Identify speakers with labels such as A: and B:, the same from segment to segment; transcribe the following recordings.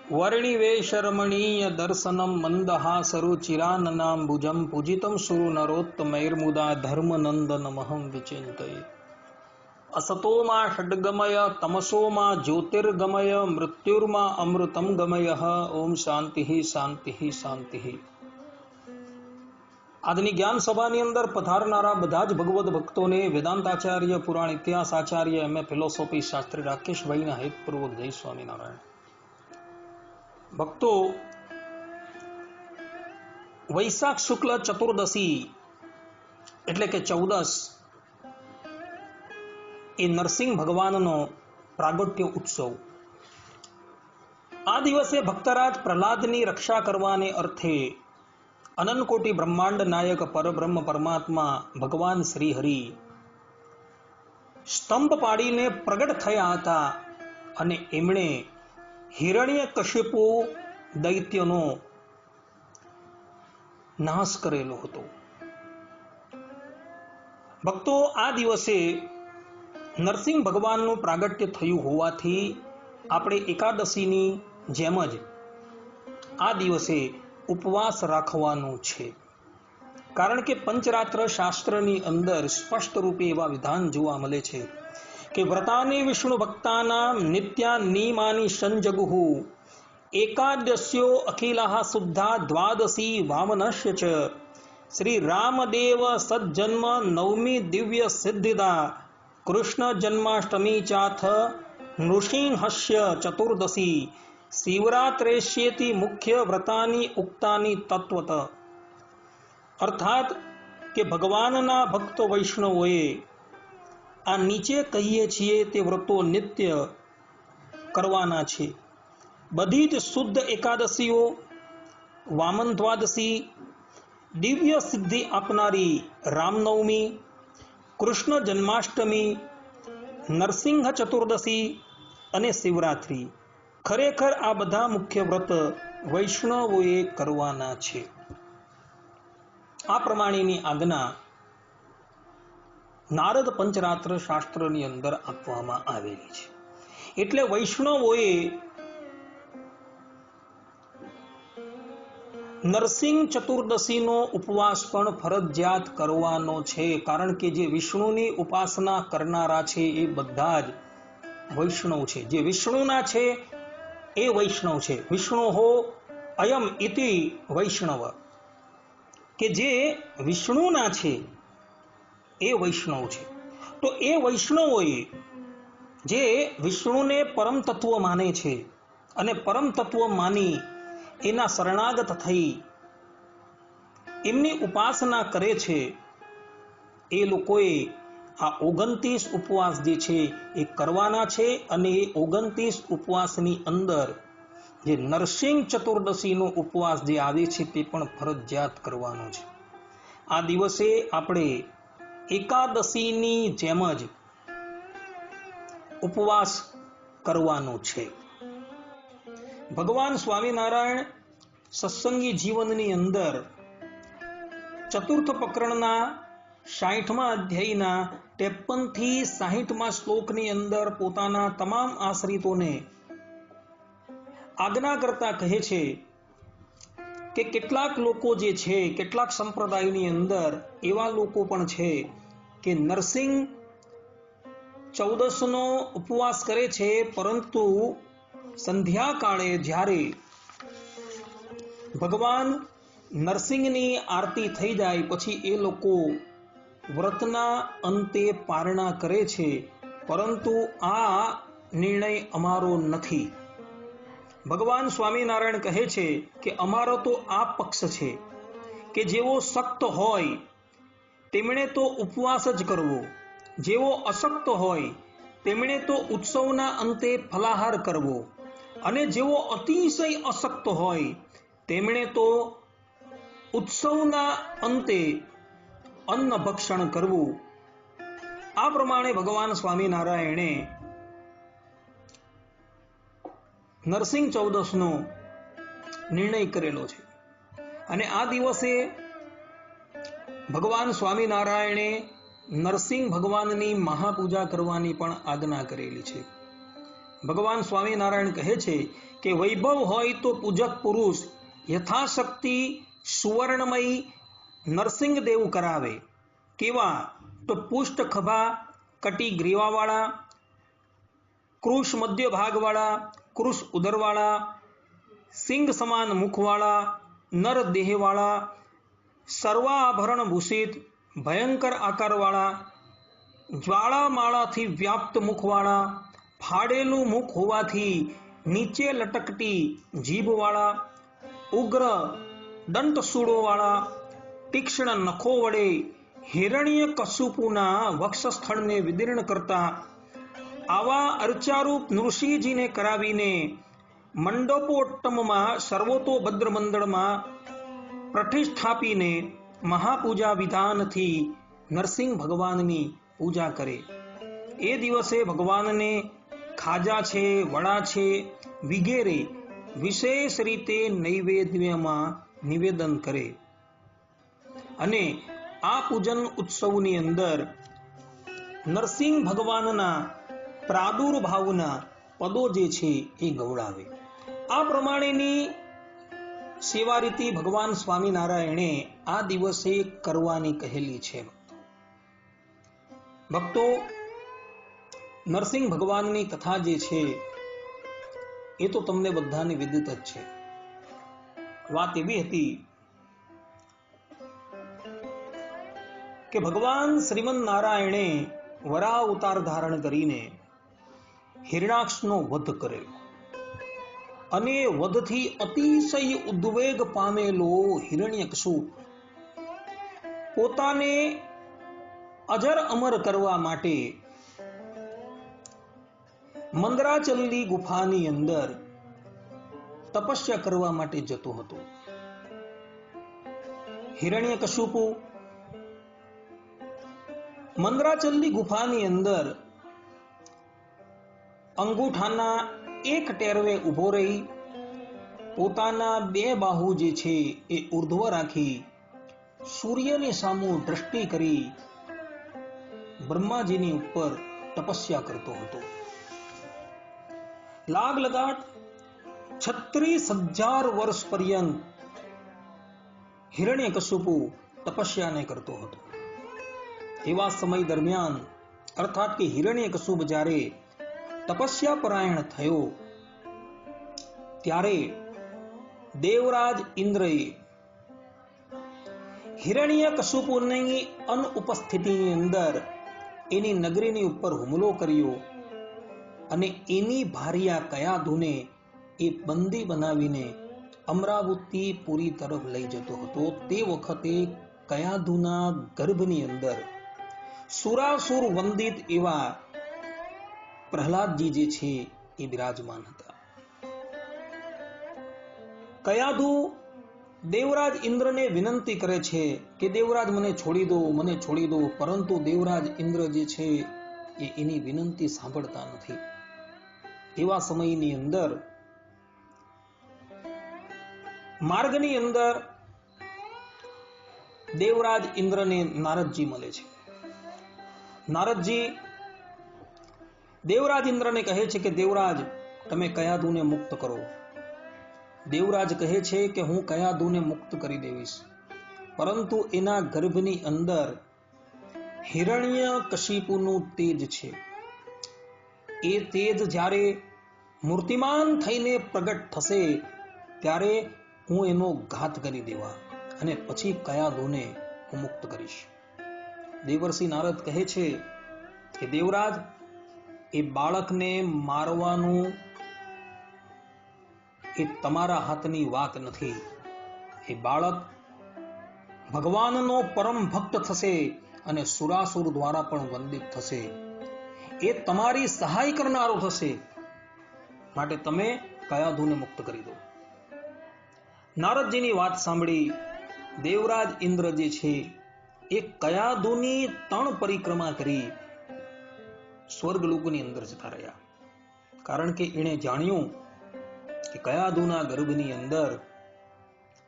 A: वर्णिवेशरमणीय दर्शनम मंदहासरुचिराननाम्बुजं पूजितं सुरु नरोत्तमैर्मुदा धर्मनन्दनमहं विचिन्तये। असतो मा षड्गमय तमसो मा ज्योतिर्गमय मृत्युर्मा अमृतं गमय। ओम शांति शांति शांति। આજની જ્ઞાન સભાની અંદર પધારનારા બધા જ ભગવદ ભક્તોને વેદાંતાચાર્ય પુરાણ ઇતિહાસ આચાર્ય એમ એ ફિલોસોફી શાસ્ત્રી રાકેશભાઈના હેતપૂર્વક જય સ્વામિનારાયણ। ભક્તો, વૈશાખ શુક્લ ચતુર્દશી એટલે કે 14 એ નરસિંહ ભગવાનનો પ્રાગટ્ય ઉત્સવ। આ દિવસે ભક્તરાજ પ્રહલાદની રક્ષા કરવાને અર્થે અનંતકોટી બ્રહ્માંડ નાયક પરબ્રહ્મ પરમાત્મા ભગવાન શ્રી હરિ સ્તંભ પાડીને પ્રગટ થયા હતા અને એમણે હિરણ્યકશિપુ દૈત્યનો નાશ કરેલો હતો। ભક્તો, આ દિવસે નરસિંહ ભગવાનનું પ્રાગટ્ય થયું હોવાથી આપણે એકાદશીની જેમ જ આ દિવસે ઉપવાસ રાખવાનું છે। કારણ કે પંચરાત્ર શાસ્ત્રની અંદર સ્પષ્ટ રૂપે એવા વિધાન જોવા મળે છે કે વ્રતાની વિષ્ણુ ભક્તાના નિત્યા નિયમાની સંજગુહુ એકાદશ્યો અખિલાહ શુદ્ધા દ્વાદશી વામનશ્ય ચ શ્રી રામદેવ સજ્જન્મ નવમી દિવ્ય સિદ્ધિદા કૃષ્ણ જન્માષ્ટમી ચાથ નૃસિંહસ્ય ચતુર્દશી શિવરાત્રેશ્યેતિ મુખ્ય વ્રતાની ઉક્તાની તત્વત। અર્થાત કે ભગવાનના ભક્ત વૈષ્ણવોએ આ નીચે કહીએ છીએ તે વ્રતો નિત્ય કરવાના છે। બધી જ શુદ્ધ એકાદશીઓ, વામન દ્વાદશી, દિવ્ય સિદ્ધિ આપનારી રામનવમી, કૃષ્ણ જન્માષ્ટમી, નરસિંહ ચતુર્દશી અને શિવરાત્રી, ખરેખર આ બધા મુખ્ય વ્રત વૈષ્ણવોએ કરવાના છે। આ પ્રમાણેની આજ્ઞા નારદ પંચરાત્ર શાસ્ત્રની અંદર આપવામાં આવેલી છે। એટલે વૈષ્ણવોએ નરસિંહ ચતુર્દશીનો ઉપવાસ પણ ફરજિયાત કરવાનો છે। કારણ કે જે વિષ્ણુની ઉપાસના કરનારા છે એ બધા જ વૈષ્ણવ છે। જે વિષ્ણુના છે એ વૈષ્ણવ છે। વિષ્ણુ હો અયમ ઇતિ વૈષ્ણવ, કે જે વિષ્ણુના છે એ વૈષ્ણવ છે। તો એ વૈષ્ણવોએ જે વિષ્ણુને પરમ તત્વ માને છે અને પરમ તત્વ માની એના શરણાગત થઈ એમની ઉપાસના કરે છે, એ લોકોએ આ 29 ઉપવાસ જે છે એ કરવાના છે। અને એ 29 ઉપવાસની અંદર જે નરસિંહ ચતુર્દશીનો ઉપવાસ જે આવે છે તે પણ ફરજિયાત કરવાનો છે। આ દિવસે આપણે એકાદશીની જેમ જ ઉપવાસ કરવાનો છે। ભગવાન સ્વામિનારાયણ સત્સંગી જીવનની અંદર ચતુર્થ પ્રકરણના 60મા અધ્યાયના 53 થી 60મા શ્લોકની અંદર પોતાના તમામ આશ્રિતોને આજ્ઞા કરતા કહે છે કે કેટલાક લોકો જે છે, કેટલાક સંપ્રદાયની અંદર એવા લોકો પણ છે કે નરસિંહ 14નો ઉપવાસ કરે છે, પરંતુ સંધ્યાકાળે જ્યારે ભગવાન નરસિંહની આરતી થઈ જાય પછી એ લોકો વ્રતના અંતે પારણા કરે છે। પરંતુ આ નિર્ણય અમારો નથી। ભગવાન સ્વામિનારાયણ કહે છે કે અમારો તો આ પક્ષ છે કે જેવો શક્ત હોય તેમણે તો ઉપવાસ જ કરવો, જેવો અશક્ત હોય તેમણે તો ઉત્સવના અંતે ફલાહાર કરવો, અને જેવો અતિશય અશક્ત હોય તેમણે તો ઉત્સવના અંતે અન્ન ભક્ષણ કરવું। આ પ્રમાણે ભગવાન સ્વામિનારાયણે નરસિંહ 14નો નિર્ણય કરેલો છે। અને આ દિવસે ભગવાન સ્વામિનારાયણે નરસિંહ ભગવાનની મહાપૂજા કરવાની પણ આજ્ઞા કરેલી છે। ભગવાન સ્વામિનારાયણ કહે છે કે વૈભવ હોય તો પૂજક પુરુષ યથાશક્તિ સુવર્ણમય નરસિંહદેવ કરાવે. કેવા? તો પુષ્ટ ખભા, કટી ગ્રીવાવાળા, કૃશ મધ્ય ભાગવાળા, કૃશ ઉદરવાળા, સિંગ સમાન મુખવાળા, નર દેહવાળા, સર્વાભરણ ભૂષિત, ભયંકર આકારવાળા, જ્વાળામાળાથી વ્યાપ્ત મુખવાળા, ફાડેલું મુખ હોવાથી નીચે લટકતી જીભવાળા, ઉગ્ર દંતશૂળોવાળા, તીક્ષ્ણ નખો વડે હિરણ્ય કશુપુના વક્ષસ્થળને વિદીર્ણ કરતા આવા અર્ચારૂપ નૃસિંહજીને કરાવીને મંડપોત્તમમાં સર્વતોભદ્ર મંડળમાં પ્રતિષ્ઠાપીને મહાપૂજા વિધાનથી નરસિંહ ભગવાનની પૂજા કરે. એ દિવસે ભગવાનને ખાજા છે, વડા છે વગેરે વિશેષ રીતે નૈવેદ્યમાં નિવેદન કરે. અને આ પૂજન ઉત્સવની અંદર નરસિંહ ભગવાનના પ્રાદુર્ભાવના પદો જે છે એ ગવડાવે. આ પ્રમાણેની સેવા રીતિ ભગવાન સ્વામિનારાયણે આ દિવસે કરવાની કહેલી છે. ભક્તો, નરસિંહ ભગવાનની કથા જે છે એ તો તમને બધાને વિદિત જ છે. વાત એવી હતી કે ભગવાન શ્રીમન નારાયણે વરાહ અવતાર ધારણ કરીને હિરણાક્ષનો વધ કરેલો અને વધથી અતિશય ઉદ્વેગ પામેલો હિરણ્યકશિપુ પોતાને અજર અમર કરવા માટે મંદરાચલની ગુફાની અંદર તપસ્યા કરવા માટે જતો હતો. હિરણ્યકશિપુ મંદરાચલની ગુફાની અંદર અંગૂઠાના એક ટેરવે ઉભો રહી પોતાના બે બાહુ જે છે એ ઉર્ધ્વ રાખી સૂર્યની સામુ દ્રષ્ટિ કરી બ્રહ્માજીની ઉપર તપસ્યા કરતો હતો. લાગ લગાટ 36,000 વર્ષ પર્યંત હિરણ્યકશિપુ તપસ્યાને કરતો હતો. એવા સમય દરમિયાન અર્થાત કે હિરણ્યકશિપુ જ્યારે તપસ્યા પરાયણ થયો ત્યારે દેવરાજ ઇન્દ્રએ હિરણ્યકશિપુની અનુપસ્થિતિની અંદર એની નગરીની ઉપર હુમલો કર્યો અને એની ભાર્યા કયાધુને એ બંદી બનાવીને અમરાવતીપુરી તરફ લઈ જતો હતો. તે વખતે કયાધુના ગર્ભની અંદર સુરાસુર વંદિત એવા પ્રહલાદજી જે છે એ બિરાજમાન હતા. કયાધુ દેવરાજ ઇન્દ્રને વિનંતી કરે છે કે દેવરાજ મને છોડી દો, મને છોડી દો, પરંતુ દેવરાજ ઇન્દ્ર જે છે એ એની વિનંતી સાંભળતા નથી. એવા સમયની અંદર માર્ગની અંદર દેવરાજ ઇન્દ્રને નારદજી મળે છે. નારદજી દેવરાજ ઇન્દ્રને કહે છે કે દેવરાજ તમે કયાધુને મુક્ત કરો. દેવરાજ કહે છે કે હું કયાધુને મુક્ત કરી દેવીશ, પરંતુ એના ગર્ભની અંદર હિરણ્યકશિપુનું તેજ છે. એ તેજ જ્યારે મૂર્તિમાન થઈને પ્રગટ થશે ત્યારે હું એનો ઘાત કરી દેવા અને પછી કયાધુને હું મુક્ત કરીશ. દેવર્ષિ નારદ કહે છે કે દેવરાજ એ બાળકને મારવાનું એ તમારા હાથની વાત નથી. એ બાળક ભગવાનનો પરમ ભક્ત થશે અને સુરાસુર દ્વારા પણ વંદિત થશે. એ તમારી સહાય કરનારો થશે, માટે તમે કયાધુને મુક્ત કરી દો. નારદજીની વાત સાંભળી દેવરાજ ઇન્દ્ર જે છે એ કયાધુની 3 પરિક્રમા કરી સ્વર્ગલોકની અંદર જતા રહ્યા. કારણ કે એણે જાણ્યું કે કયાધુના ગર્ભની અંદર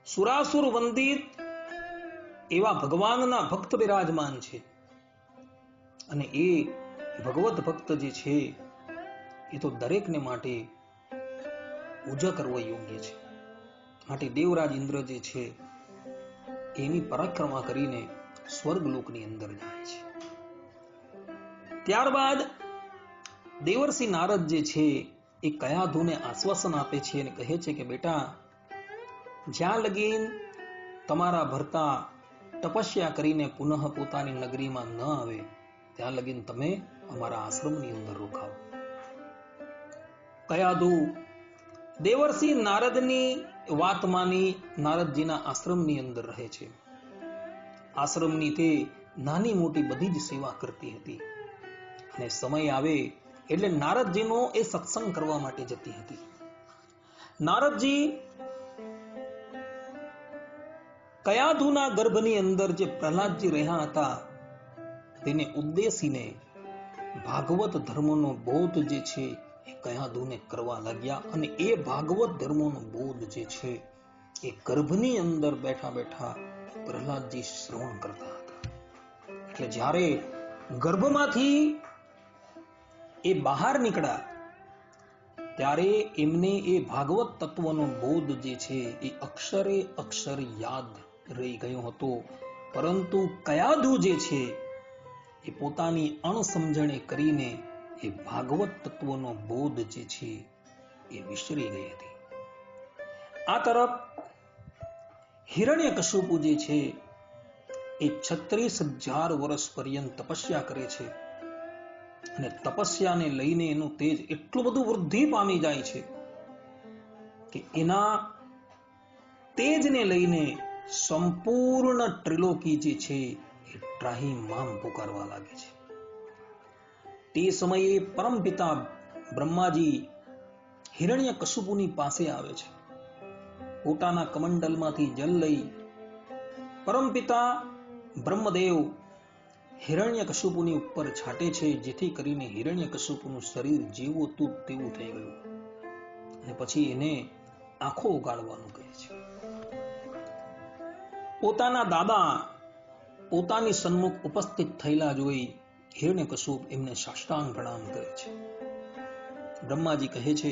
A: સુરાસુર વંદિત એવા ભગવાનના ભક્ત બિરાજમાન છે અને એ ભગવત ભક્ત જે છે એ તો દરેકને માટે પૂજા કરવા યોગ્ય છે. માટે દેવરાજ ઇન્દ્ર જે છે એની પરિક્રમા કરીને સ્વર્ગલોકની અંદર જાય છે. ત્યારબાદ દેવર્ષિ નારદ જે છે એ કયાધુને આશ્વાસન આપે છે અને કહે છે કે બેટા, જ્યાં લગીન તમારા ભરતા તપસ્યા કરીને પુનઃ પોતાની નગરીમાં ન આવે ત્યાં લગીન તમે અમારા આશ્રમની અંદર રોકાવો. કયાધુ દેવર્ષિ નારદની વાત માની નારદજીના આશ્રમની અંદર રહે છે. આશ્રમની તે નાની મોટી બધી જ સેવા કરતી હતી અને સમય આવે એટલે નારદજીનો એ સત્સંગ કરવા માટે જતી હતી. નારદજી કયાધુના ગર્ભની અંદર જે પ્રહલાદજી રહ્યા હતા તેને ઉદ્દેશીને ભાગવત ધર્મનો બોધ જે છે એ કયાધુને કરવા લાગ્યા અને એ ભાગવત ધર્મનો બોધ જે છે એ ગર્ભની અંદર બેઠા બેઠા પ્રહલાદજી શ્રવણ કરતા હતા. એટલે જ્યારે ગર્ભમાંથી એ બહાર નીકળ્યા ત્યારે એમને એ ભાગવત તત્વનો બોધ જે છે એ અક્ષરે અક્ષર યાદ રહી ગયો હતો. પરંતુ કયાધુ જે છે એ પોતાની અણસમજણે કરીને એ ભાગવત તત્વનો બોધ જે છે એ વિસરી ગઈ હતી. આ તરફ હિરણ્યકશિપુ જે છે એ 36,000 વર્ષ પર્યંત તપસ્યા કરે છે અને તપસ્યાને લઈને એનું તેજ એટલું બધું વૃદ્ધિ પામી જાય છે કે એના તેજને લઈને સંપૂર્ણ ત્રિલોકી જે છે એ ત્રાહિમામ પુકારવા લાગે છે. તે સમયે પરમપિતા બ્રહ્માજી હિરણ્યકશિપુની પાસે આવે છે. પોતાના કમંડલમાંથી જલ લઈ પરમપિતા બ્રહ્મદેવ હિરણ્યકશિપુની ઉપર છાંટે છે, જેથી કરીને હિરણ્યકશિપુનું શરીર જેવું હતું તેવું થઈ ગયું અને પછી એને આંખો ઉગાડવાનું કહે છે. પોતાના દાદા પોતાની સન્મુખ ઉપસ્થિત થયેલા જોઈ હિરણ્યકશિપુ એમને સાષ્ટાંગ પ્રણામ કરે છે. બ્રહ્માજી કહે છે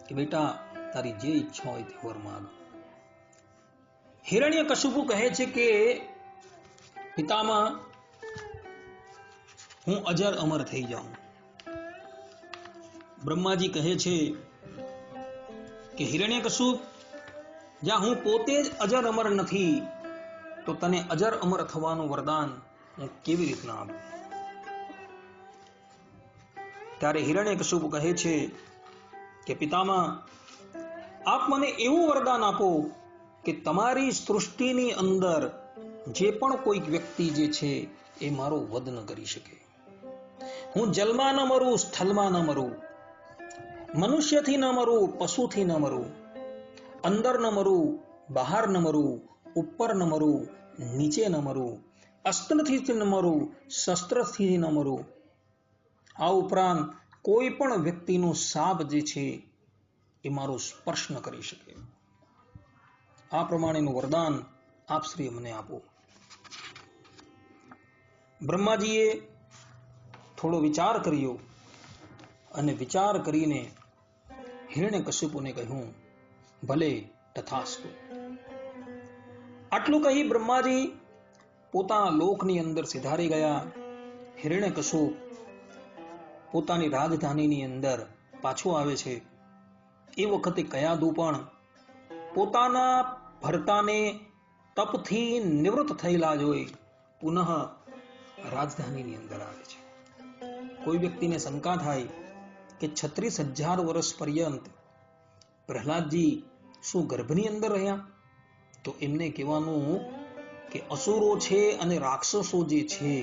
A: કે બેટા, તારી જે ઈચ્છા હોય તે વર માંગ. હિરણ્યકશિપુ કહે છે કે પિતામહ, હું અજર અમર થઈ જાઉં. બ્રહ્માજી કહે છે કે હિરણ્યકશિપુ, જ્યાં હું પોતે જ અજર અમર નથી તો તને અજર અમર થવાનું વરદાન હું કેવી રીતના આપું? ત્યારે હિરણ્યકશિપુ કહે છે કે પિતામહ, આપ મને એવું વરદાન આપો કે તમારી સૃષ્ટિની અંદર જે પણ કોઈક વ્યક્તિ જે છે એ મારો વધ ન કરી શકે. હું જલમાં ન મરું, સ્થળમાં ન મરું, મનુષ્યથી ન મરું, પશુથી ન મરું, અંદર ન મરું, બહાર ન મરું, ઉપર ન મરું, નીચે ન મરું, અસ્ત્રથી ન મરું, શસ્ત્રથી ન મરું. આ ઉપરાંત કોઈ પણ વ્યક્તિનું શાપ જે છે એ મારો સ્પર્શ ન કરી શકે. આ પ્રમાણેનું વરદાન આપ શ્રી મને આપો. બ્રહ્માજીએ થોડો વિચાર કર્યો અને વિચાર કરીને હિરણ્યકશિપુને કહ્યું, ભલે, તથાસ્તુ. આટલું કહી બ્રહ્માજી પોતાના લોકની અંદર સિધારી ગયા. હિરણ્યકશિપુ પોતાની રાજધાનીની અંદર પાછો આવે છે. એ વખતે કયાધુ પણ પોતાના ભરતાને તપથી નિવૃત્ત થયેલા જોઈ પુનઃ રાજધાનીની અંદર આવે છે. કોઈ વ્યક્તિને શંકા થાય કે 36,000 વર્ષ પર્યંત પ્રહલાદજી શું ગર્ભની અંદર રહ્યા? તો એમને કહેવાનું કે અસુરો છે અને રાક્ષસો જે છે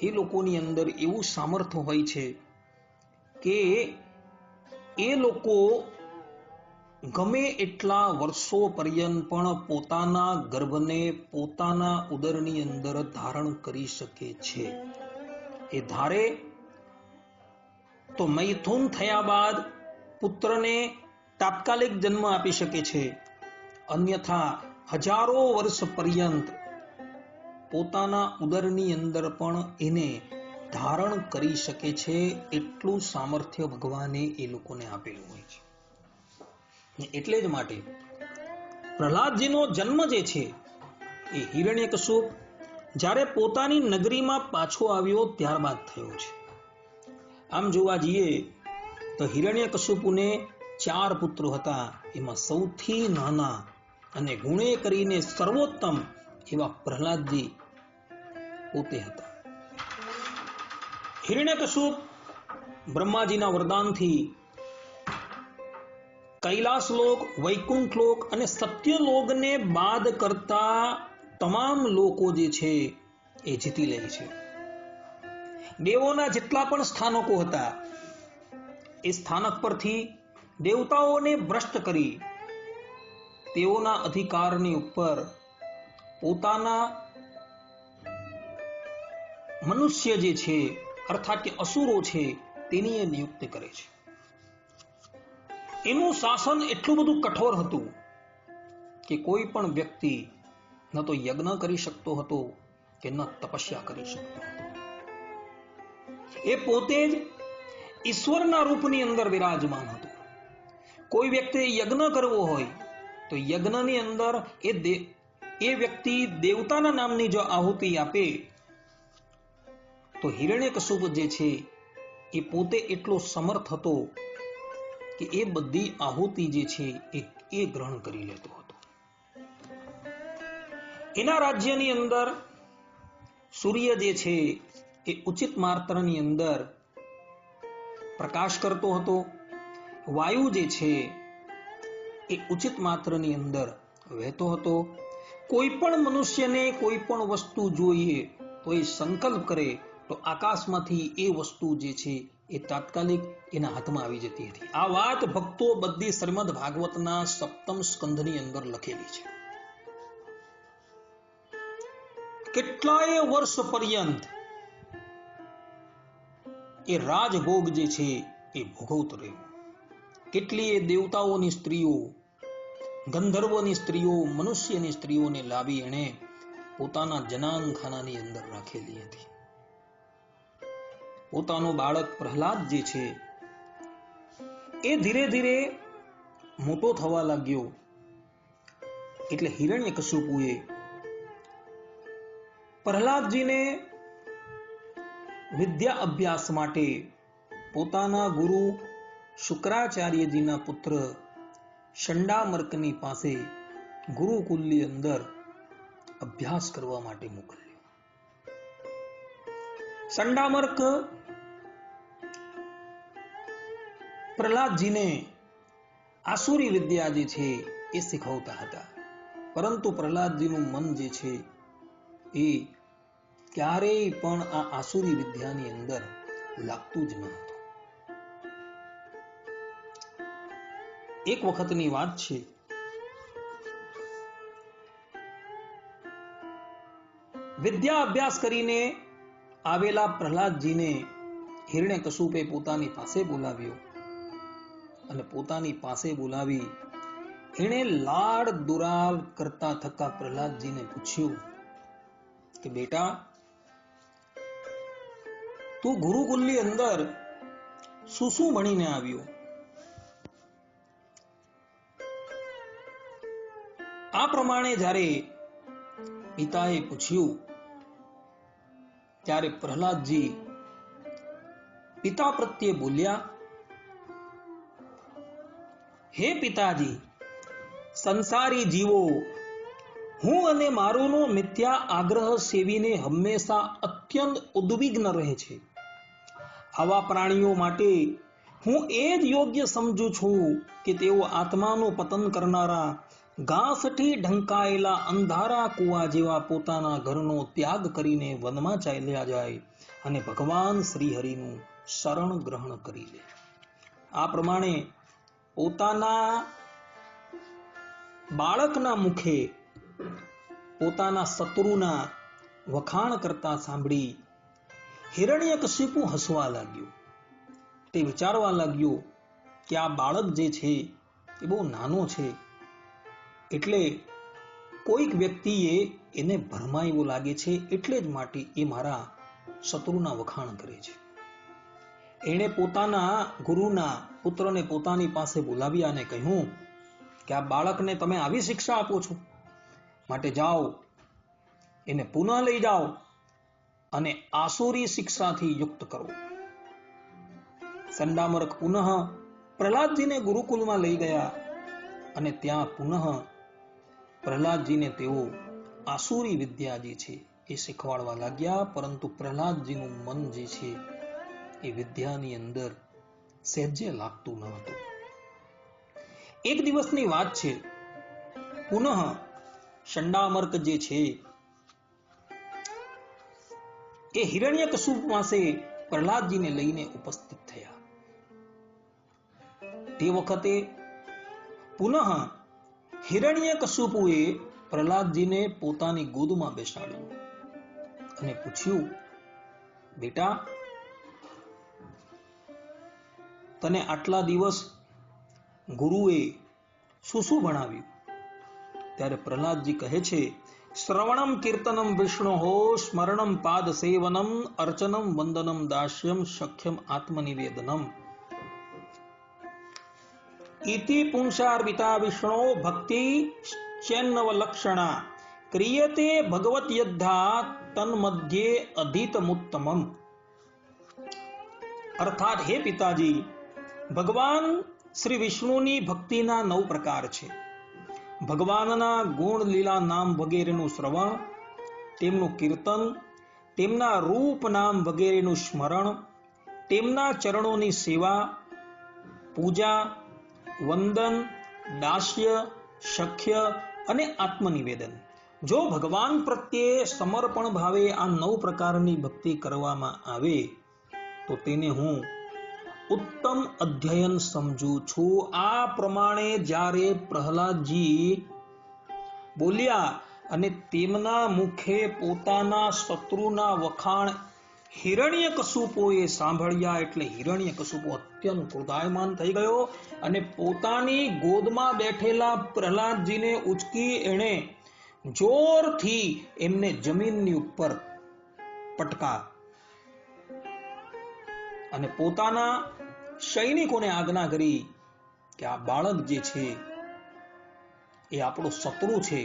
A: એ લોકોની અંદર એવું સામર્થ્ય હોય છે કે એ લોકો ગમે એટલા વર્ષો પર્યંત પણ પોતાના ગર્ભને પોતાના ઉદરની અંદર ધારણ કરી શકે છે. એ ધારે તો મૈથુન થયા બાદ પુત્રને તાત્કાલિક જન્મ આપી શકે છે, અન્યથા હજારો વર્ષ પર્યંત પોતાના ઉદરની અંદર પણ એને ધારણ કરી શકે છે એટલું સામર્થ્ય ભગવાને એ લોકોને આપેલું હોય છે. એટલે જ માટે પ્રહલાદજીનો જન્મ જે છે એ હિરણ્યકશુપ જ્યારે પોતાની નગરીમાં પાછો આવ્યો ત્યારબાદ થયો છે. આમ જોવા જઈએ તો હિરણ્યકશુપુને 4 પુત્રો હતા. એમાં સૌથી નાના અને ગુણે કરીને સર્વોત્તમ એવા પ્રહલાદજી પોતે હતા. હિરણ્યકશુપ બ્રહ્માજીના વરદાનથી કૈલાસ લોક, વૈકુંઠ લોક અને સત્યલોકને બાદ કરતા તમામ લોકો જે છે એ જીતી લે છે. દેવોના જેટલા પણ સ્થાનકો હતા એ સ્થાનક પરથી દેવતાઓને ભ્રષ્ટ કરી તેઓના અધિકારની ઉપર પોતાના મનુષ્ય જે છે અર્થાત કે અસુરો છે તેની એ નિયુક્તિ કરે છે. એનું શાસન એટલું બધું કઠોર હતું કે કોઈ પણ વ્યક્તિ ન તો યજ્ઞ કરી શકતો હતો કે ન તપસ્યા કરી શકતો હતો. એ પોતે જ ઈશ્વરના રૂપની અંદર વિરાજમાન હતો. કોઈ વ્યક્તિએ યજ્ઞ કરવો હોય તો યજ્ઞની અંદર એ વ્યક્તિ દેવતાના નામની જો આહુતિ આપે તો હિરણ્યકશુપ જે છે એ પોતે એટલો સમર્થ હતો કે એ બધી આહુતિ જે છે એ ગ્રહણ કરી લેતો હતો. એના રાજ્યની અંદર સૂર્ય જે છે એ ઉચિત માત્રાની અંદર પ્રકાશ કરતો હતો. વાયુ જે છે એ ઉચિત માત્રાની અંદર વહેતો હતો. કોઈ પણ મનુષ્યને કોઈ પણ વસ્તુ જોઈએ તો એ સંકલ્પ કરે તો આકાશમાંથી એ વસ્તુ જે છે એ તાત્કાલિક એના હાથમાં આવી જતી હતી. આ વાત ભક્તો બધી શ્રીમદ ભાગવતના 7મ સ્કંધની અંદર લખેલી છે. કેટલાય વર્ષ પર્યંત એ રાજભોગ જે છે એ ભોગવતો રહ્યો. કેટલીય દેવતાઓની સ્ત્રીઓ, ગંધર્વોની સ્ત્રીઓ, મનુષ્યની સ્ત્રીઓને લાવી એણે પોતાના જનાનખાનાની અંદર રાખેલી હતી. પોતાનો બાળક પ્રહલાદ જે છે એ ધીરે ધીરે મોટો થવા લાગ્યો. એટલે હિરણ્યકશુપુએ પ્રહલાદજીને વિદ્યા અભ્યાસ માટે પોતાના ગુરુ શુક્રાચાર્યજીના પુત્ર શંડામર્કની પાસે ગુરુકુલની અંદર અભ્યાસ કરવા માટે મોકલ્યો. શંડામર્ક પ્રહલાદજીને આસુરી વિદ્યા જે છે એ શીખવતા હતા. પરંતુ પ્રહલાદજીનું મન જે છે એ ક્યારેય પણ આ આસુરી વિદ્યાની અંદર લાગતું જ ન હતું. એક વખતની વાત છે, વિદ્યા અભ્યાસ કરીને આવેલા પ્રહલાદજીને હિરણ્યકશુપે પોતાની પાસે બોલાવ્યો અને પોતાની પાસે બોલાવી એણે લાડ દુરાવ કરતા થકા પ્રહલાદજીને પૂછ્યું કે બેટા, તું ગુરુકુલની અંદર શું શું ભણીને આવ્યો? આ પ્રમાણે જ્યારે પિતાએ પૂછ્યું ત્યારે પ્રહલાદજી પિતા પ્રત્યે બોલ્યા, હે પિતાજી, સંસારી જીવો હું અને મારોનો મિથ્યા આગ્રહ સેવીને હંમેશા અત્યંત ઉદ્વિગ્ન રહે છે. આવા પ્રાણીઓ માટે હું એ જ યોગ્ય સમજુ છું કે તેઓ આત્માનું પતન કરનારા, ઘાસથી ઢંકાયેલા અંધારા કુવા જેવા પોતાના ઘરનો ત્યાગ કરીને વનમાં ચાલ્યા જાય અને ભગવાન શ્રી હરિનું શરણ ગ્રહણ કરી લે. આ પ્રમાણે પોતાના બાળકના મુખે પોતાના શત્રુના વખાણ કરતા સાંભળી હિરણ્યકશિપુ હસવા લાગ્યો. તે વિચારવા લાગ્યો કે આ બાળક જે છે એ બહુ નાનો છે, એટલે કોઈક વ્યક્તિએ એને ભરમાવ્યો લાગે છે, એટલે જ માટે એ મારા શત્રુના વખાણ કરે છે. એણે પોતાના ગુરુના પુત્રને પોતાની પાસે બોલાવ્યા અને કહ્યું કે આ બાળકને તમે આવી શિક્ષા આપો છો, માટે જાઓ એને પુનઃ લઈ જાઓ અને આસુરી શિક્ષાથી યુક્ત કરો. ચંડામર્ક પુનઃ પ્રહલાદજીને ગુરુકુલમાં લઈ ગયા અને ત્યાં પુનઃ પ્રહલાદજીને તેઓ આસુરી વિદ્યા જે છે એ શીખવાડવા લાગ્યા. પરંતુ પ્રહલાદજીનું મન જે છે એ વિદ્યાની અંદર સહેજે લાગતું ન હતું. એક દિવસની વાત છે, પુનઃ ચંડામર્ક જે છે એ હિરણ્યકશુપ પાસે પ્રહલાદજીને લઈને ઉપસ્થિત થયા. તે વખતે પુનઃ હિરણ્યકશુપુએ પ્રહલાદજીને પોતાની ગોદમાં બેસાડ્યું અને પૂછ્યું, બેટા, તને આટલા દિવસ ગુરુએ શું શું ભણાવ્યું? ત્યારે પ્રહલાદજી કહે છે, શ્રવણમ કીર્તનમ વિષ્ણોઃ સ્મરણમ પાદ સેવનમ અર્ચનમ વંદનમ દાસ્યમ શક્યમ આત્મનિવેદનમ ઇતિ પુંસાર્વિતા વિષ્ણો ભક્તિ ચેન્નવલક્ષણા ક્રિયતે ભગવત યદ્ધા તન્મધ્યે અધિતમુત્તમમ. અર્થાત, હે પિતાજી, ભગવાન શ્રી વિષ્ણુની ભક્તિના 9 પ્રકાર છે. ભગવાનના ગુણ, લીલા, નામ વગેરેનું શ્રવણ, તેમનું કીર્તન, તેમના રૂપ, નામ વગેરેનું સ્મરણ, તેમના ચરણોની સેવા, પૂજા, વંદન, દાસ્ય, શક્ય અને આત્મનિવેદન. જો ભગવાન પ્રત્યે સમર્પણ ભાવે આ 9 પ્રકારની ભક્તિ કરવામાં આવે તો તેને હું ઉત્તમ અધ્યયન સમજુ છું. આ પ્રમાણે જ્યારે પ્રહલાદજી બોલ્યા અને તેમના મુખે પોતાના શત્રુના વખાણ હિરણ્યકશુપુએ સાંભળ્યા એટલે હિરણ્યકશુપુ અત્યંત ક્રોધાયમાન થઈ ગયો અને પોતાની ગોદમાં બેઠેલા પ્રહલાદજીને ઉચકી એણે જોરથી એમને જમીનની ઉપર પટકા અને પોતાના સૈનિકોને આજ્ઞા કરી કે આ બાળક જે છે એ આપણો શત્રુ છે,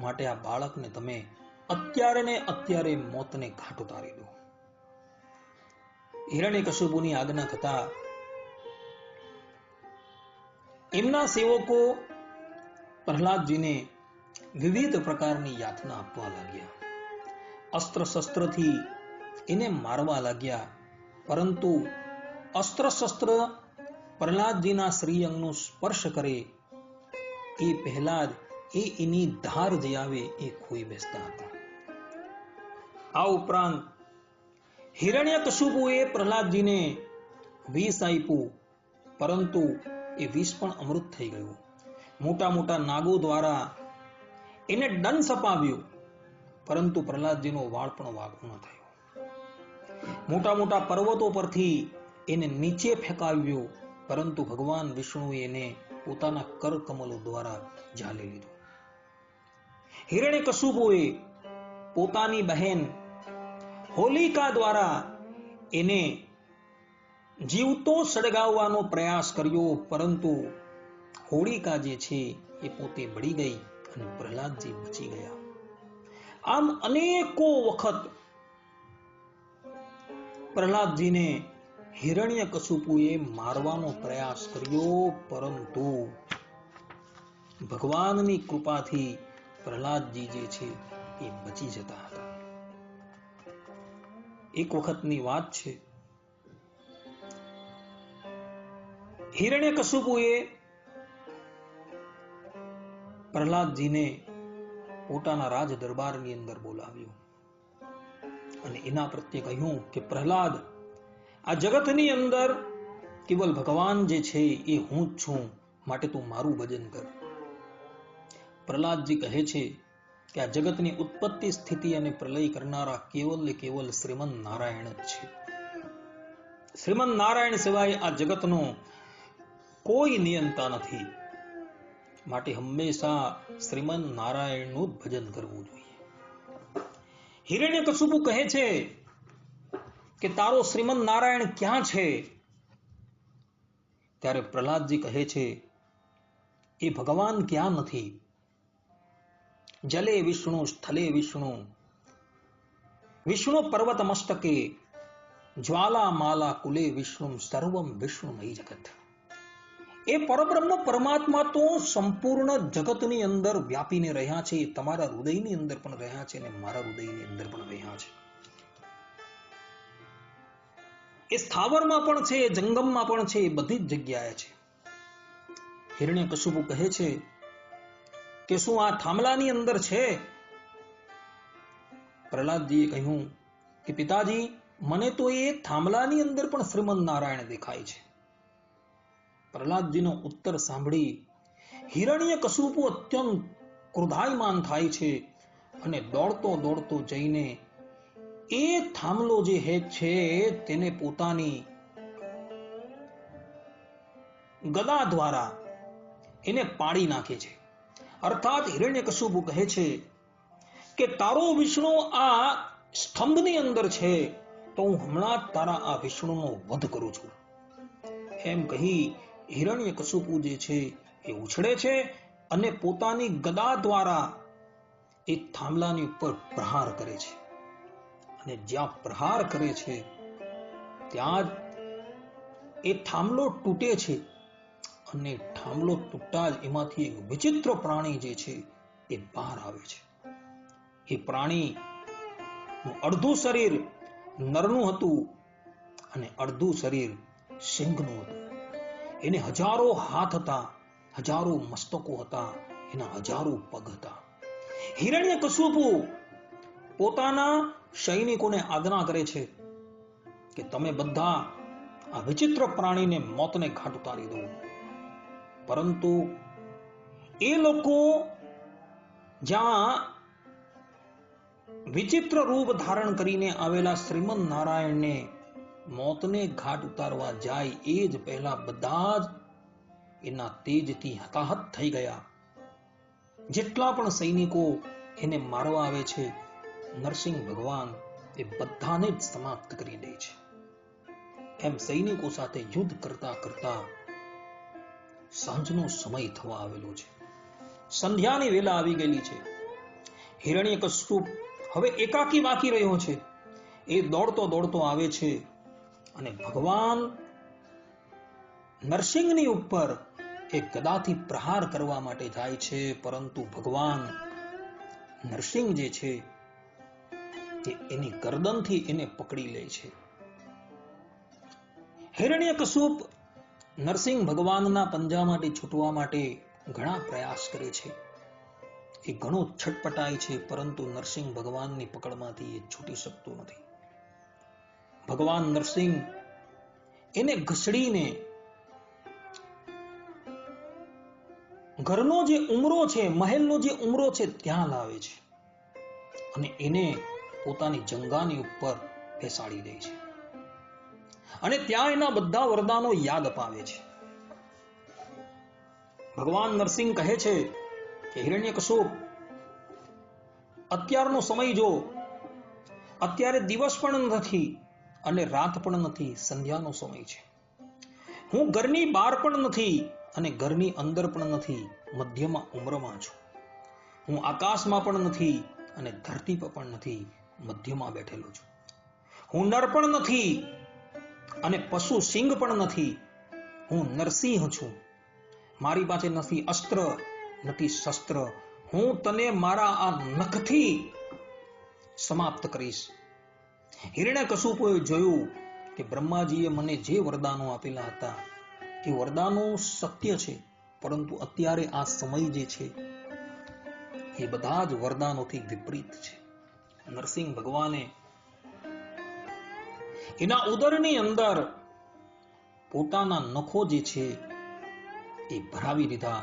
A: માટે આ બાળકને તમે અત્યારે ને અત્યારે મોતને ઘાટ ઉતારી દો. હિરણ્યકશુપુની આજ્ઞા થતા એમના સેવકો પ્રહલાદજીને વિવિધ પ્રકારની યાતના આપવા લાગ્યા. અસ્ત્ર શસ્ત્રથી એને મારવા લાગ્યા. પરંતુ અસ્ત્ર શસ્ત્ર પ્રહલાદજીના શ્રીઅંગનો સ્પર્શ કરે એ પહેલા જ એની ધાર જે આવે એ ખોઈ બેસતા હતા. આ ઉપરાંત હિરણ્યકશુપુએ પ્રહલાદજીને વિષ આપ્યું, પરંતુ એ વિષ પણ અમૃત થઈ ગયું. મોટા મોટા નાગો દ્વારા એને દંશ અપાવ્યો, પરંતુ પ્રહલાદજીનો વાળ પણ વાઘો ન થયો. મોટા મોટા પર્વતો પરથી એને નીચે ફેંકાવ્યો, પરંતુ ભગવાન વિષ્ણુએ એને પોતાના કરકમલો દ્વારા ઝાલી લીધો. હિરણ્યકશુપુએ પોતાની બહેન હોલિકા દ્વારા એને જીવતો સળગાવવાનો પ્રયાસ કર્યો, પરંતુ હોલિકા જે છે એ પોતે બળી ગઈ અને પ્રહલાદજી બચી ગયા. આમ અનેકો વખત પ્રહલાદજીને હિરણ્યકશુપુએ મારવાનો પ્રયાસ કર્યો, પરંતુ ભગવાનની કૃપાથી પ્રહલાદજી જે છે એ બચી જતા હતા. એક વખતની વાત છે, હિરણ્યકશુપુએ પ્રહલાદજીને પોતાના રાજ દરબારની અંદર બોલાવ્યો અને એના પ્રત્યે કહ્યું કે પ્રહલાદ, આ જગતની અંદર કેવલ ભગવાન જે છે એ હું જ છું, માટે તું મારું ભજન કર. પ્રહલાદજી કહે છે કે આ જગતની ઉત્પત્તિ, સ્થિતિ અને પ્રલય કરનારા કેવલ શ્રીમન નારાયણ જ છે. શ્રીમન નારાયણ સિવાય આ જગતનો કોઈ નિયંતા નથી, માટે હંમેશા શ્રીમન નારાયણનું જ ભજન કરવું જોઈએ. હિરણ્યકશુપુ કહે છે કે તારો શ્રીમદ નારાયણ ક્યાં છે? ત્યારે પ્રહલાદજી કહે છે એ ભગવાન ક્યાં નથી. જલે વિષ્ણુ સ્થલે વિષ્ણુ, વિષ્ણુ પર્વત મસ્તકે, જ્વાલા માલા કુલે વિષ્ણુ, સર્વમ વિષ્ણુમય જગત. એ પરબ્રહ્મ પરમાત્મા તો સંપૂર્ણ જગતની અંદર વ્યાપીને રહ્યા છે. તમારા હૃદયની અંદર પણ રહ્યા છે અને મારા હૃદયની અંદર પણ રહ્યા છે. એ સ્થાવરમાં પણ છે, જંગમમાં પણ છે, એ બધી જ જગ્યાએ છે. હિરણ્યકશિપુ કહે છે કે શું આ થાંભલાની અંદર છે? પ્રહલાદજીએ કહ્યું કે પિતાજી, મને તો એ થાંભલાની અંદર પણ શ્રીમદ નારાયણ દેખાય છે. પ્રહલાદજીનો ઉત્તર સાંભળી હિરણ્યકશિપુ અત્યંત ક્રોધાયમાન થાય છે અને દોડતો દોડતો જઈને એ થાંભલો જે છે તેને પોતાની ગદા દ્વારા એને પાડી નાખે છે. અર્થાત હિરણ્યકશિપુ કહે છે કે તારો વિષ્ણુ આ સ્તંભની અંદર છે તો હું હમણાં જ તારા આ વિષ્ણુનો વધ કરું છું. એમ કહી હિરણ્યકશિપુ જે છે એ ઉછળે છે અને પોતાની ગદા દ્વારા એ થાંભલાની ઉપર પ્રહાર કરે છે. અને જ્યાં પ્રહાર કરે છે ત્યાં જ એ થાંભલો તૂટે છે અને થાંભલો તૂટતા જ એમાંથી એક વિચિત્ર પ્રાણી જે છે એ બહાર આવે છે. એ પ્રાણી અડધું શરીર નરનું હતું અને અડધું શરીર સિંહનું હતું. એને હજારો હાથ હતા, હજારો મસ્તકો હતા, એના હજારો પગ હતા. હિરણ્યકશિપુ પોતાના સૈનિકોને આજ્ઞા કરે છે કે તમે બધા આ વિચિત્ર પ્રાણીને મોતને ઘાટ ઉતારી દો. પરંતુ એ લોકો જ્યાં વિચિત્ર રૂપ ધારણ કરીને આવેલા શ્રીમદ નારાયણને મોતને ઘાટ ઉતારવા જાય એ જ પહેલા બધા જ એના તેજથી હતાહત થઈ ગયા. જેટલા પણ સૈનિકો એને મારવા આવે છે નરસિંહ ભગવાન એ બધાને જ સમાપ્ત કરી દે છે. એમ સૈનિકો સાથે યુદ્ધ કરતા કરતા સાંજનો સમય થવા આવેલો છે. સંધ્યાની વેલા આવી ગયેલી છે. હિરણ્યકશિપુ હવે એકાકી બાકી રહ્યો છે. એ દોડતો દોડતો આવે છે અને ભગવાન નરસિંહની ઉપર એ ગદાથી પ્રહાર કરવા માટે જાય છે. પરંતુ ભગવાન નરસિંહ જે છે તે એની ગરદનથી એને પકડી લે છે. હિરણ્યકશિપુ નરસિંહ ભગવાનના પંજામાંથી છૂટવા માટે ઘણા પ્રયાસ કરે છે. એ ઘણો છટપટાય છે પરંતુ નરસિંહ ભગવાનની પકડમાંથી એ છૂટી શકતો નથી. ભગવાન નરસિંહ એને ઘસડીને ઘરનો જે ઉમરો છે, મહેલનો જે ઉમરો છે ત્યાં લાવે છે અને એને પોતાની જંગાની ઉપર બેસાડી દે છે અને ત્યાં એના બધા વરદાનો યાદ અપાવે છે. ભગવાન નરસિંહ કહે છે કે હિરણ્યકશિપુ, અત્યારનો સમય જો, અત્યારે દિવસ પણ નથી અને રાત પણ નથી, સંધ્યાનો સમય છે. હું ઘરની બહાર પણ નથી અને ઘરની અંદર પણ નથી, મધ્યમાં ઉંમરમાં છું. હું આકાશમાં પણ નથી અને ધરતી પર પણ નથી, મધ્યમાં બેઠેલો છું. હું નર પણ નથી અને પશુ સિંહ પણ નથી. હું નરસિંહ છું. મારી પાસે નથી અસ્ત્ર, નથી શસ્ત્ર. હું તને મારા આ નખથી સમાપ્ત કરીશ. હિરણ્યકશિપુએ જોયું કે બ્રહ્માજીએ મને જે વરદાનો આપેલા હતા એ વરદાનો સત્ય છે, પરંતુ અત્યારે આ સમય જે છે એ બધા જ વરદાનોથી વિપરીત છે. નરસિંહ ભગવાને એના ઉદરની અંદર પોતાના નખો જે છે એ ભરાવી દીધા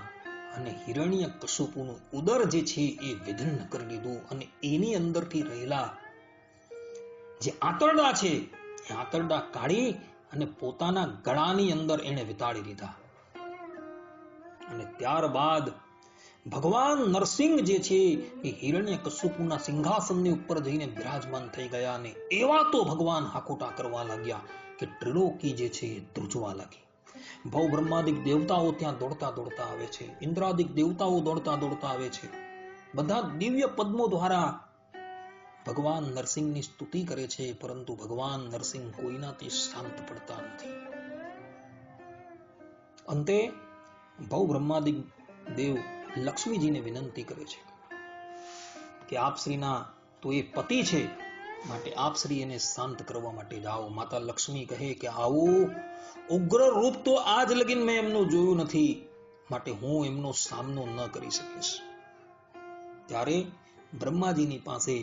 A: અને હિરણ્યકશિપુનું ઉદર જે છે એ વિદિન્ન કરી દીધું અને એની અંદરથી રહેલા જે આંતરડા છે એ આંતરડા કાઢી અને પોતાના ગળાની અંદર એને વિતાડી દીધા. અને ત્યારબાદ ભગવાન નરસિંહ જે છે એ હિરણ્યકશિપુના સિંહાસનની ઉપર જઈને બિરાજમાન થઈ ગયા અને એવા તો ભગવાન હાકોટા કરવા લાગ્યા કે ત્રિલોકી જે છે એ ધ્રુજવા લાગી. ભવ બ્રહ્માદિક દેવતાઓ ત્યાં દોડતા દોડતા આવે છે, ઇન્દ્રાદિક દેવતાઓ દોડતા દોડતા આવે છે. બધા દિવ્ય પદ્મો દ્વારા ભગવાન નરસિંહની સ્તુતિ કરે છે, પરંતુ ભગવાન નરસિંહ કોઈનાથી શાંત પડતા નથી. અંતે ભવ બ્રહ્માદિક દેવ લક્ષ્મીજીને વિનંતી કરે છે કે આપ શ્રીના તો એ પતિ છે, માટે આપ શ્રી એને શાંત કરવા માટે જાઓ. માતા લક્ષ્મી કહે કે આવું ઉગ્ર રૂપ તો આજ લગીન મેં એમનું જોયું નથી, માટે હું એમનો સામનો ન કરી શકીશ. ત્યારે બ્રહ્માજીની પાસે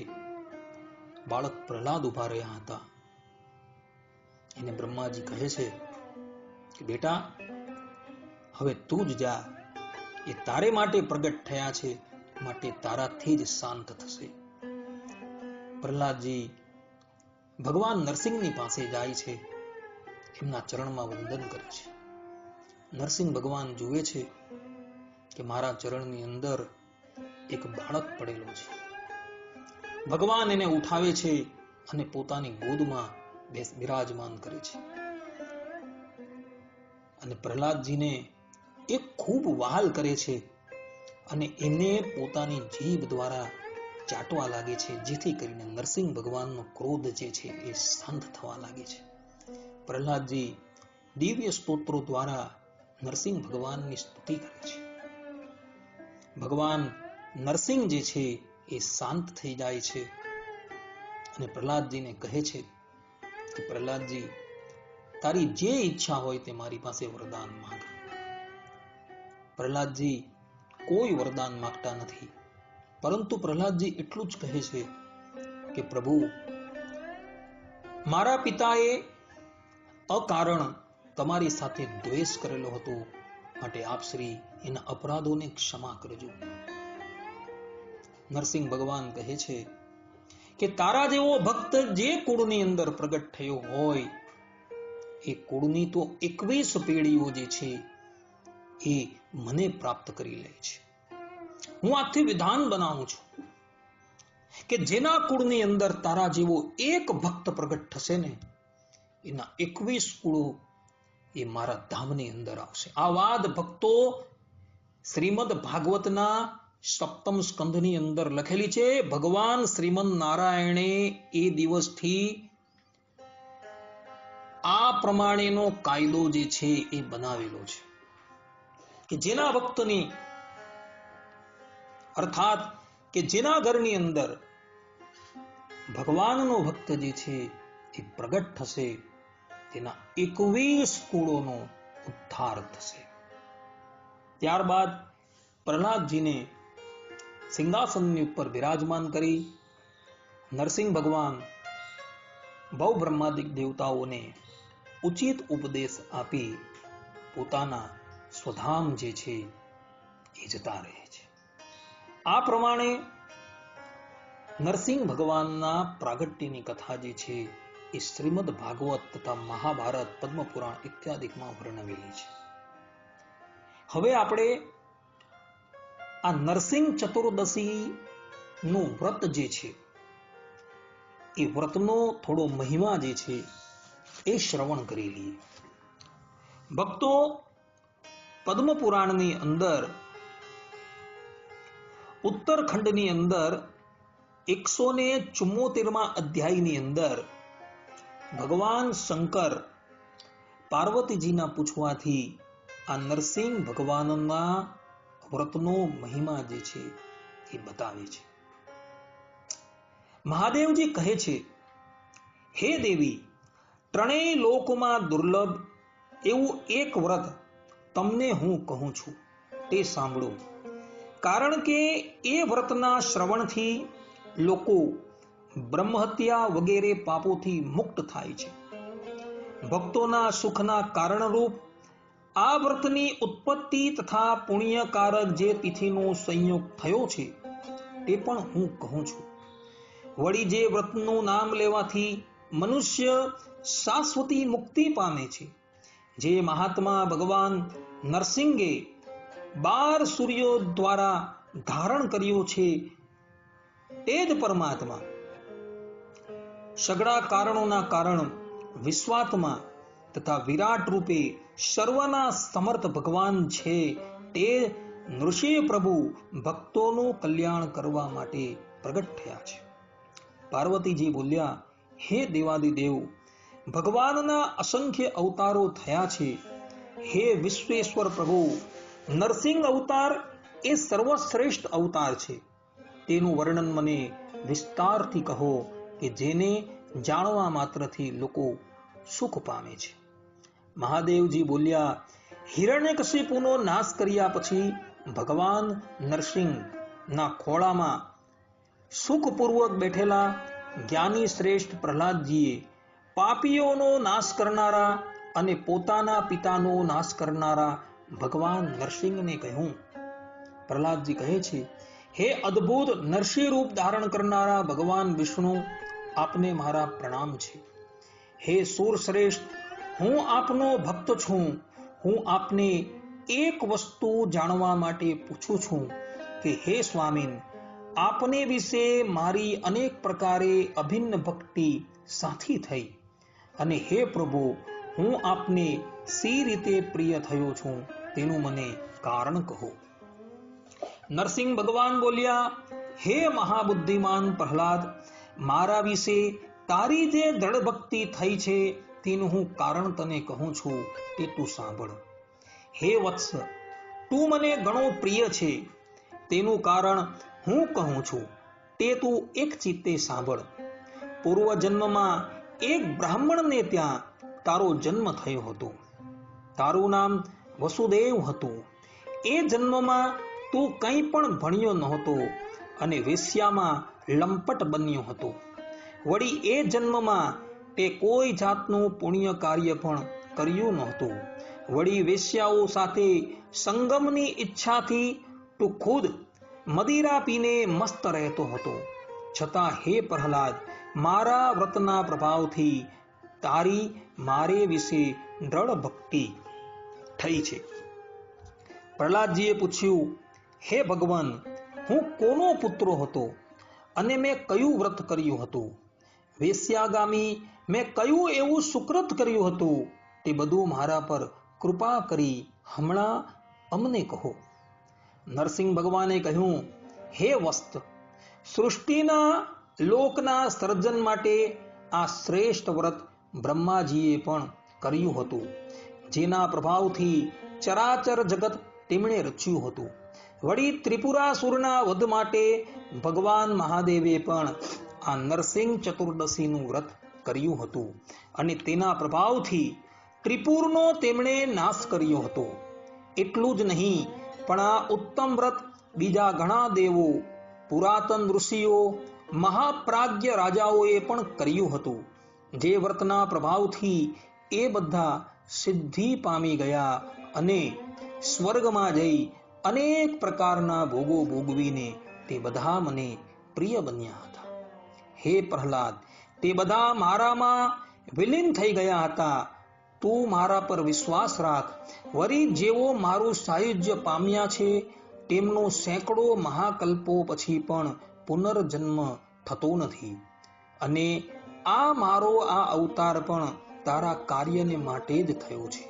A: બાળક પ્રહલાદ ઉભા રહ્યા હતા. એને બ્રહ્માજી કહે છે કે બેટા, હવે તું જ જા, એ તારે માટે પ્રગટ થયા છે, માટે તારાથી જ શાંત થશે. પ્રહલાદજી ભગવાન નરસિંહની પાસે જાય છે, એમના ચરણમાં વંદન કરે છે. નરસિંહ ભગવાન જુએ છે કે મારા ચરણની અંદર એક બાળક પડેલો છે. ભગવાન એને ઉઠાવે છે અને પોતાની ગોદમાં બિરાજમાન કરે છે. અને પ્રહલાદજીને એ ખૂબ વહાલ કરે છે અને એને પોતાની જીભ દ્વારા ચાટવા લાગે છે, જેથી કરીને નરસિંહ ભગવાનનો ક્રોધ જે છે એ શાંત થવા લાગે છે. પ્રહલાદજી દિવ્ય સ્તોત્રો દ્વારા નરસિંહ ભગવાનની સ્તુતિ કરે છે. ભગવાન નરસિંહ જે છે એ શાંત થઈ જાય છે અને પ્રહલાદજીને કહે છે કે પ્રહલાદજી, તારી જે ઈચ્છા હોય તે મારી પાસે વરદાન માંગ. પ્રહલાદજી કોઈ વરદાન માંગતા નથી, પરંતુ પ્રહલાદજી એટલું જ કહે છે કે પ્રભુ, મારા પિતાએ અકારણ તમારી સાથે દ્વેષ કરેલો હતો, માટે આપ શ્રી એના અપરાધોને ક્ષમા કરજો. નરસિંહ ભગવાન કહે છે કે તારા જેવો ભક્ત જે કુળની અંદર પ્રગટ થયો હોય, એ કુળની તો 21 પેઢીઓ જે છે એ મને પ્રાપ્ત કરી લે છે. હું આથી વિધાન બનાવું છું કે જેના કુળની અંદર તારા જેવો એક ભક્ત પ્રગટ થશે ને, એના 21 કુળો એ મારા ધામની અંદર આવશે. આ વાત ભક્તો શ્રીમદ ભાગવતના 7મ સ્કંધની અંદર લખેલી છે. ભગવાન શ્રીમદ નારાયણે એ દિવસથી આ પ્રમાણેનો કાયદો જે છે એ બનાવેલો છે કે જેના ભક્તની, અર્થાત કે જેના ઘરની અંદર ભગવાનનો ભક્ત જે છે એ પ્રગટ થશે, તેના 21 કુળોનો ઉદ્ધાર થશે. ત્યારબાદ પ્રહલાદજીને સિંહાસનની ઉપર બિરાજમાન કરી નરસિંહ ભગવાન ભવ બ્રહ્માદિક દેવતાઓને ઉચિત ઉપદેશ આપી પોતાના સ્વધામ જે છે એ જતા રહે છે. આ પ્રમાણે નરસિંહ ભગવાનના પ્રાગટ્યની કથા જે છે એ શ્રીમદ ભાગવત તથા મહાભારત, પદ્મપુરાણ ઇત્યાદિમાં વર્ણવેલી છે. હવે આપણે આ નરસિંહ ચતુર્દશી નું વ્રત જે છે એ વ્રતનો થોડો મહિમા જે છે એ શ્રવણ કરી લઈએ. ભક્તો, પદ્મપુરાણની અંદર ઉત્તરખંડની અંદર 174માં અધ્યાયની અંદર ભગવાન શંકર પાર્વતીજીના પૂછવાથી આ નરસિંહ ભગવાનના વ્રતનો મહિમા જે છે એ બતાવે છે. મહાદેવજી કહે છે, હે દેવી, ત્રણેય લોકમાં દુર્લભ એવું એક વ્રત તમને હું કહું છું, તે સાંભળો. કારણ કે એ વ્રતના શ્રવણથી લોકો બ્રહ્મહત્યા વગેરે પાપોથી મુક્ત થાય છે. ભક્તોના સુખના કારણરૂપ આ વ્રતની ઉત્પત્તિ તથા પુણ્યકારક જે તિથિનો સંયોગ થયો છે તે પણ હું કહું છું. વળી જે વ્રતનું નામ લેવાથી મનુષ્ય શાશ્વતી મુક્તિ પામે છે, જે મહાત્મા ભગવાન નરસિંહે 12 સૂર્યો દ્વારા ધારણ કર્યો છે તે જ પરમાત્મા, સગળા કારણોના કારણ વિશ્વાત્મા તથા વિરાટ રૂપે સર્વના સમર્થ ભગવાન છે તે નૃસિંહ પ્રભુ ભક્તોનું કલ્યાણ કરવા માટે પ્રગટ થયા છે. પાર્વતીજી બોલ્યા, હે દેવાદિદેવ, ભગવાનના અસંખ્ય અવતારો થયા છે. હે વિશ્વેશ્વર પ્રભુ, નરસિંહ અવતાર એ સર્વશ્રેષ્ઠ અવતાર છે. તેનું વર્ણન મને વિસ્તારથી કહો કે જેને જાણવા માત્રથી લોકો સુખ પામે છે. મહાદેવજી બોલ્યા, હિરણ્યકશિપુનો નાશ કર્યા પછી ભગવાન નરસિંહના ખોળામાં સુખપૂર્વક બેઠેલા જ્ઞાની શ્રેષ્ઠ પ્રહલાદજીએ પાપીઓનો નાશ કરનારા અને પોતાના પિતાનો નાશ કરનારા ભગવાન નરસિંહને કહ્યું. પ્રહલાદજી કહે છે, હે અદ્ભુત નરસિંહ રૂપ ધારણ કરનારા ભગવાન વિષ્ણુ, આપને મારા પ્રણામ છે. હે સુર શ્રેષ્ઠ, હું આપનો ભક્ત છું. હું આપને એક વસ્તુ જાણવા માટે પૂછું છું કે હે સ્વામીન, આપને વિશે મારી અનેક પ્રકારે અભિન્ન ભક્તિ સાથી થઈ, અને હે પ્રભુ, હું આપને સી રીતે પ્રિય થયો છું તેનું મને કારણ કહો. નરસિંહ ભગવાન બોલ્યા, હે મહાબુદ્ધિમાન પ્રહલાદ, મારા વિશે તારી જે દ્રઢ ભક્તિ થઈ છે તેનું હું કારણ તને કહું છું તે તું સાંભળ. હે વત્સ, તું મને ઘણો પ્રિય છે તેનું કારણ હું કહું છું તે તું એક ચિત્તે સાંભળ. પૂર્વ જન્મમાં એક બ્રાહ્મણને ત્યાં તારો જન્મ થયો હતો. તારું નામ વસુદેવ હતું. એ જન્મમાં તું કંઈ પણ ભણ્યો નહોતો અને વેશ્યામાં લંપટ બન્યો હતો. વળી એ જન્મમાં તે કોઈ જાતનું પુણ્ય કાર્ય પણ કર્યું નહોતું. વળી વેશ્યાઓ સાથે સંગમની ઈચ્છાથી તું ખુદ મદિરા પીને મસ્ત રહેતો હતો. છતાં હે પ્રહલાદ, મારા વ્રતના પ્રભાવથી તારી મારે વિશે દ્રઢ ભક્તિ થઈ છે. પ્રહલાદજીએ પૂછ્યું, હે ભગવાન, હું કોનો પુત્ર હતો અને મેં કયું વ્રત કર્યું હતું? વેશ્યાગામી મેં કયું એવું સુકૃત કર્યું હતું? તે બધું મારા પર કૃપા કરી હમણાં અમને કહો. નરસિંહ ભગવાને કહ્યું, હે વસ્ત, સૃષ્ટિના લોકના સર્જન માટે આ શ્રેષ્ઠ વ્રત બ્રહ્માજીએ પણ કર્યું હતું, જેના પ્રભાવથી ચરાચર જગત તેમણે રચ્યું હતું. વળી ત્રિપુરાસુરના વધ માટે ભગવાન મહાદેવે પણ આ નરસિંહ ચતુર્દશીનું વ્રત કર્યું હતું અને તેના પ્રભાવથી ત્રિપુરનો તેમણે નાશ કર્યો હતો. એટલું જ નહીં, પણ આ ઉત્તમ વ્રત બીજા ઘણા દેવો, પુરાતન ઋષિઓ, મહાપ્રાજ્ઞ રાજાઓએ પણ કર્યું હતું. જે વ્રતના પ્રભાવથી એ બધા સિદ્ધિ પામી ગયા અને સ્વર્ગમાં જઈ અનેક પ્રકારના ભોગો ભોગવીને તે બધા મને પ્રિય બન્યા હતા. હે પ્રહલાદ, તે બધા મારામાં વિલીન થઈ ગયા હતા. તું મારા પર વિશ્વાસ રાખ. વળી જેઓ મારું સાયુજ્ય પામ્યા છે તેમનો સેંકડો મહાકલ્પો પછી પણ પુનર્જન્મ થતો નથી. અને આ મારો આ અવતાર પણ તારા કાર્યને માટે જ થયો છે.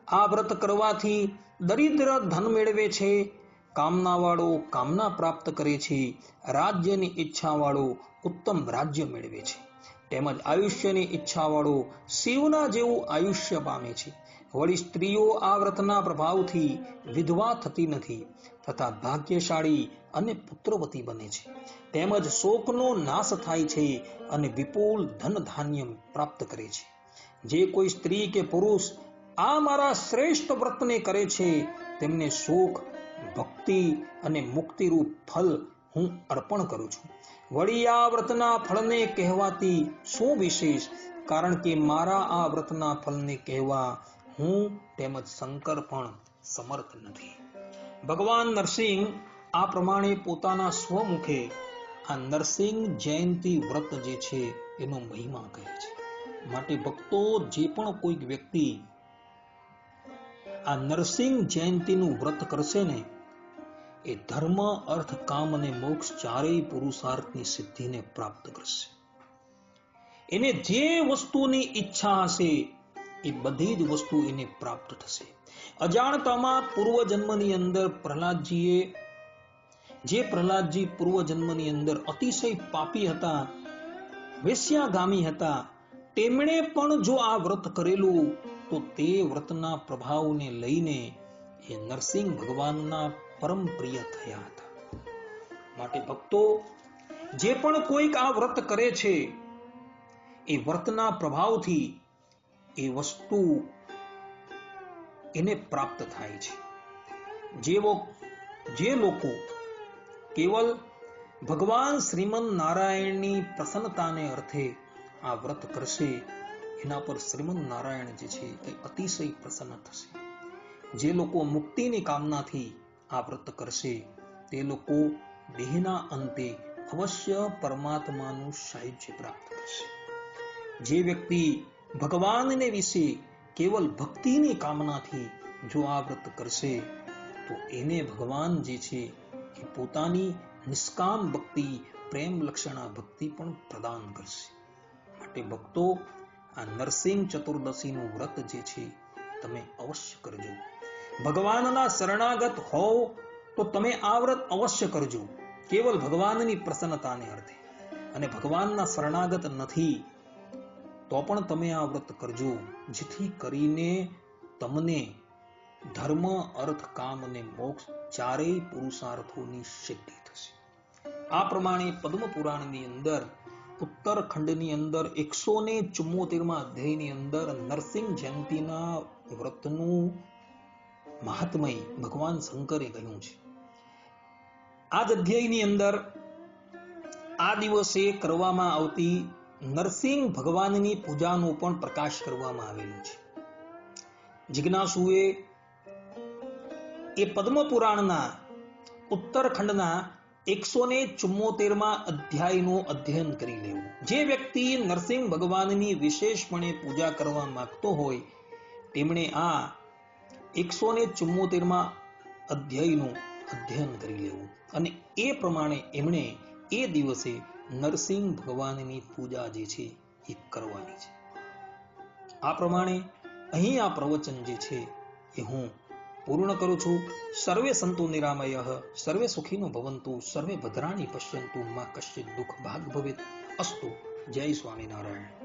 A: આ વ્રત કરવાથી દરિદ્ર ધન મેળવે છે, કામનાવાળો કામના પ્રાપ્ત કરે છે, રાજ્યની ઈચ્છાવાળો ઉત્તમ રાજ્ય મેળવે છે, તેમજ આયુષ્યની ઈચ્છાવાળો શિવના જેવું આયુષ્ય પામે છે. વળી સ્ત્રીઓ આ વ્રતના પ્રભાવથી વિધવા થતી નથી તથા ભાગ્યશાળી અને પુત્રવતી બને છે. તેમજ શોકનો નાશ થાય છે અને વિપુલ ધન ધાન્ય પ્રાપ્ત કરે છે. જે કોઈ સ્ત્રી કે પુરુષ આ મારા શ્રેષ્ઠ વ્રતને કરે છે તેમને સુખ, ભક્તિ અને મુક્તિરૂપ ફલ હું અર્પણ કરું છું. વળી આ વ્રતના ફળને કહેવાથી શું વિશેષ? કારણ કે મારા આ વ્રતના ફળને કહેવા હું તેમજ શંકર પણ સમર્થ નથી. ભગવાન નરસિંહ આ પ્રમાણે પોતાના સ્વમુખે આ નરસિંહ જયંતિ વ્રત જે છે એનો મહિમા કહે છે. માટે ભક્તો, જે પણ કોઈક વ્યક્તિ આ નરસિંહ જયંતીનું વ્રત કરશે ને એ ધર્મ અર્થ કામ અને મોક્ષ ચારેય પુરુષાર્થની સિદ્ધિને પ્રાપ્ત કરશે. એને જે વસ્તુની ઈચ્છા હશે એ બધી જ વસ્તુ એને પ્રાપ્ત થશે. અજાણતામાં પૂર્વજન્મની અંદર પ્રહલાદજી પૂર્વજન્મની અંદર અતિશય પાપી હતા, વેશ્યાગામી હતા. તેમણે પણ જો આ વ્રત કરેલું તો તે વ્રતના પ્રભાવને લઈને એ નરસિંહ ભગવાનના પરમ પ્રિય થયા હતા. માટે ભક્તો, જે પણ કોઈક આ વ્રત કરે છે એ વ્રતના પ્રભાવથી એ વસ્તુ એને પ્રાપ્ત થાય છે. જે લોકો કેવલ ભગવાન શ્રીમન નારાયણની પ્રસન્નતાને અર્થે આ વ્રત કરશે એના પર શ્રીમન નારાયણ જે છે એ અતિશય પ્રસન્ન થશે. જે લોકો મુક્તિની કામનાથી આ વ્રત કરશે તે લોકો દેહના અંતે અવશ્ય પરમાત્માનું સાયુજ્ય પ્રાપ્ત કરશે. જે વ્યક્તિ ભગવાનને વિશે કેવલ ભક્તિની કામનાથી જો આ વ્રત કરશે તો એને ભગવાન જે છે એ પોતાની નિષ્કામ ભક્તિ, પ્રેમ લક્ષણા ભક્તિ પણ પ્રદાન કરશે. માટે ભક્તો, આ નરસિંહ ચતુર્દશીનું વ્રત જે છે તમે અવશ્ય કરજો. ભગવાનના શરણાગત હોવ તો તમે આ વ્રત અવશ્ય કરજો, કેવલ ભગવાનની પ્રસન્નતાને અર્થે. અને ભગવાનના શરણાગત નથી તો પણ તમે આ વ્રત કરજો, જેથી કરીને તમને ધર્મ અર્થ કામ અને મોક્ષ ચારેય પુરુષાર્થોની સિદ્ધિ થશે. આ પ્રમાણે પદ્મ પુરાણની અંદર ઉત્તરખંડની અંદર 174માં અધ્યાયની અંદર નરસિંહ જયંતીના વ્રતનું મહાત્મય ભગવાન શંકરે કહ્યું છે. આ જ અધ્યાયની અંદર આ દિવસે કરવામાં આવતી નરસિંહ ભગવાનની પૂજાનો પણ પ્રકાશ કરવામાં આવેલો છે. જિજ્ઞાસુએ એ પદ્મ પુરાણના ઉત્તરખંડના 174માં અધ્યાયનું અધ્યયન કરી લેવું. જે વ્યક્તિ નરસિંહ ભગવાનની વિશેષપણે પૂજા કરવા માંગતો હોય તેમણે આ 174માં અધ્યાયનું અધ્યયન કરી લેવું અને એ પ્રમાણે એમણે એ દિવસે નરસિંહ ભગવાનની પૂજા જે છે એ કરવાની છે. આ પ્રમાણે અહીં આ પ્રવચન જે છે એ હું પૂર્ણ કરું છું. સર્વે સંતુ નિરામયઃ, સર્વે સુખીનો ભવંતુ, સર્વે ભદ્રાણી પશ્યંતુ, મા કશ્ચિત દુઃખ ભાગ ભવેત. અસ્તુ. જય સ્વામિનારાયણ.